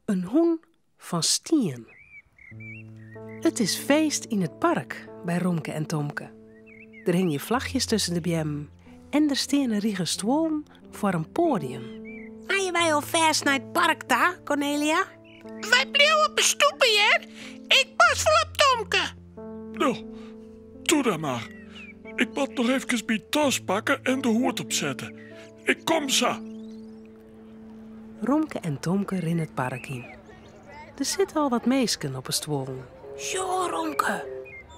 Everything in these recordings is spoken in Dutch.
Een hoen van stien. Het is feest in het park bij Romke en Tomke. Er hing je vlagjes tussen de bjem en er staan een riege stoel voor een podium. Gaan wij al vers naar het park daar, Cornelia? Wij bleven op een stoepje, hè? Ik pas vol op Tomke. Nou, doe dat maar. Ik moet nog even mijn tas pakken en de hoed opzetten. Ik kom zo. Romke en Tomke rennen het park in. Er zitten al wat meesken op een stoel. Zo, Romke.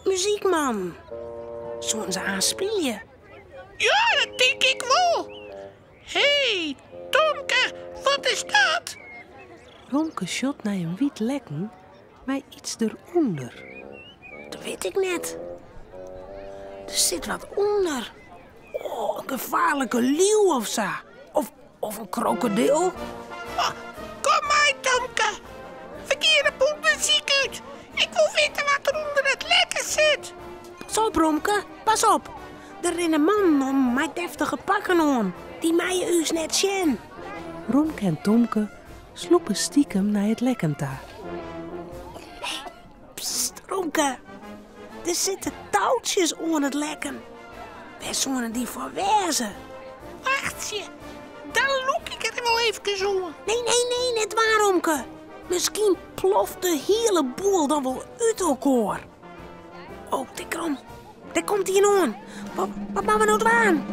Muziekman. Zullen ze aanspelen? Ja, dat denk ik wel. Hé, Tomke, wat is dat? Romke shot naar een wit lekken, maar iets eronder. Dat weet ik net. Er zit wat onder. Oh, een gevaarlijke leeuw of zo. Of een krokodil. Oh, kom maar, Tomke. Verkeerde poep muziek uit. Ik wil weten wat er onder het lekker zit. Pas op, Romke. Pas op. Er rennen een man om met deftige pakken aan. Die mij je net zien. Romke en Tomke sloepen stiekem naar het lekken daar. Psst, Romke. Er zitten touwtjes onder het lekken. Wij zullen die voor wezen. Wacht je. Dan look ik het wel even zo. Nee, net waar, Romke. Misschien ploft de hele boel dan wel uit elkaar. Oh, daar komt hij aan. Wat gaan we nou doen?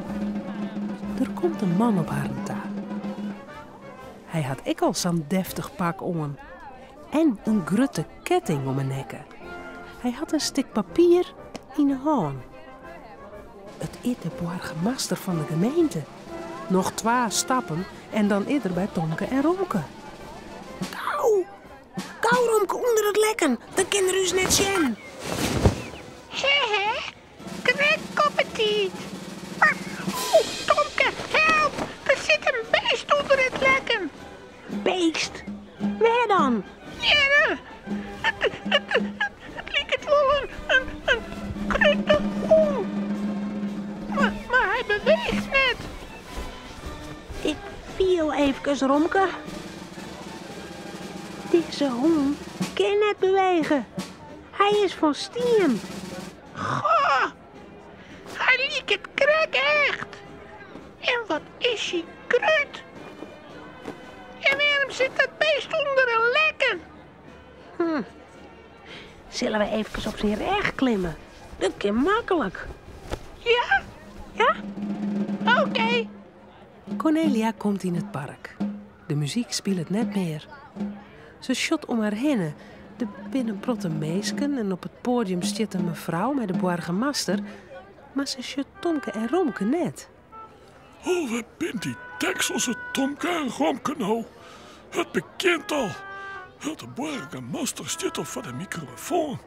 Er komt een man op haar taal. Hij had ik al zo'n deftig pak om. En een grutte ketting om mijn nekken. Hij had een stuk papier in de hand. Het is de burgemeester van de gemeente. Nog 2 stappen en dan is er bij Tomke en Romke. Kou, Romke, onder het lekken. Dan kan er u net zien. Hé, krekkoppetiet. Tomke, help. Er zit een beest onder het lekken. Beest? Waar dan? Ja, het lijkt het wel een krutte hoen. Maar hij beweegt net. Ik viel even, Romke. Deze hoen kan net bewegen. Hij is van stien. Goh, hij lijkt het krek echt. En wat is hij kruid? En waarom zit dat beest onder een lekken? Zullen we even op zijn rug klimmen? Dat kan makkelijk. Ja? Ja? Oké. Cornelia komt in het park. De muziek speelt net meer. Ze shot om haar heen. Er binnen protte meesken en op het podium zit een mevrouw met de burgemeester. Maar ze shot Tomke en Romke net. Oh, wat bent die dekselse Tomke en Romke nou? Het bekend al. De burgemeester zit op voor de microfoon.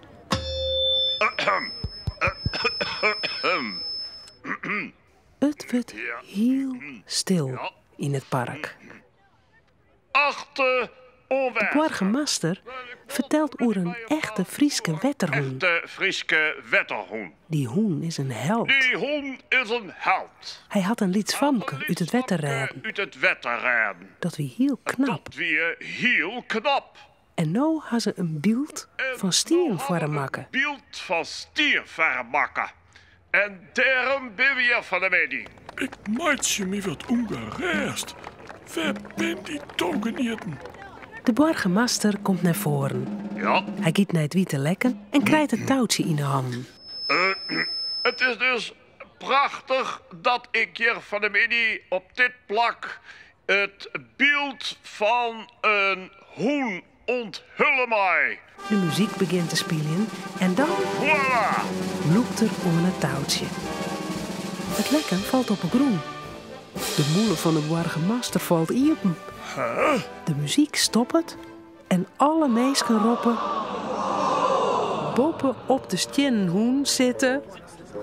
Het wordt heel stil in het park. Achte De burgemeester vertelt over een echte Frieske wetterhoen. echte Frieske wetterhoen. Die hoen is een held. Die hoen is een held. Hij had een lietsvamke uit het wetterrijden. Uit het wetterrijden. Dat wie heel knap. Dat weer heel knap. En nou had ze een beeld van stieren voor hem maken. Een beeld van stier vermakken. En daarom ben we hier van de mening. Ik maak je me wat ongereest. Waar bent die tongenieten? De burgemeester komt naar voren. Ja, Hij gaat naar het witte lekken en krijgt het touwtje in de hand. het is dus prachtig dat ik hier van de mening op dit plak het beeld van een hoen onthullen mij. De muziek begint te spelen en dan Voilà! loopt er om het touwtje. Het lekken valt op een groen. De moeder van de burgemeester valt open. De muziek stopt en alle meesken roepen. Boppen op de stjennenhoen zitten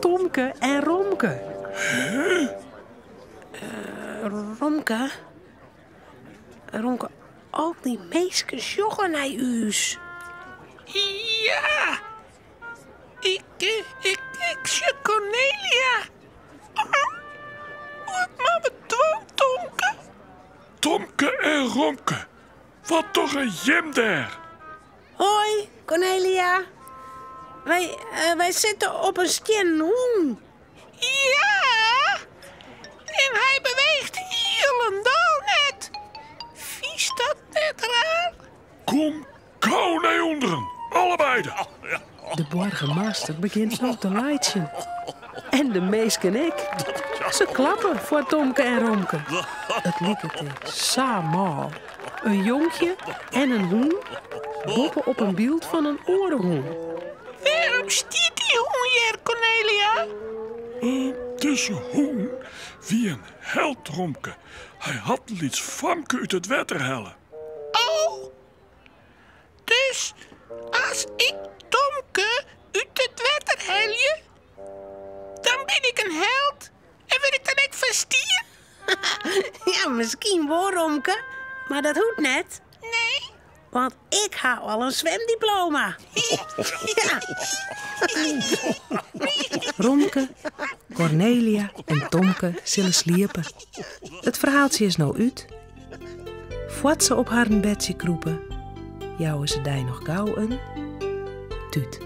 Tomke en Romke. Romke, al die meisjes joggen naar u's. Ja. Ik zie Cornelia. Wat maar we doen, Tomke? Tomke en Romke. Wat toch een jem daar? Hoi, Cornelia. Wij zitten op een stien hoen. Ja, en hij beweegt helemaal net. Vies dat net raar? Kom gauw naar onderen, allebei. De burgemeester begint nog te leidjen. En de meesken ik. Ze klappen voor Tomke en Romke. Het lieket samen. Een jonkje en een hoen boppen op een beeld van een orenhoen. Waarom stiet die hoen hier, Cornelia? Tussen hoen wie een held, Romke. Hij had iets Famke uit het water hellen. Oh, dus als ik Tomke uit het water helje, dan ben ik een held en word ik dan ook verstier? Ja, misschien wel, Romke. Maar dat hoeft net. Nee. Want ik hou al een zwemdiploma. Ja. Romke, Cornelia en Tomke zullen sliepen. Het verhaaltje is nou uit. Voordat ze op haar bedje kroepen, jouwen ze daar nog gauw een tuut.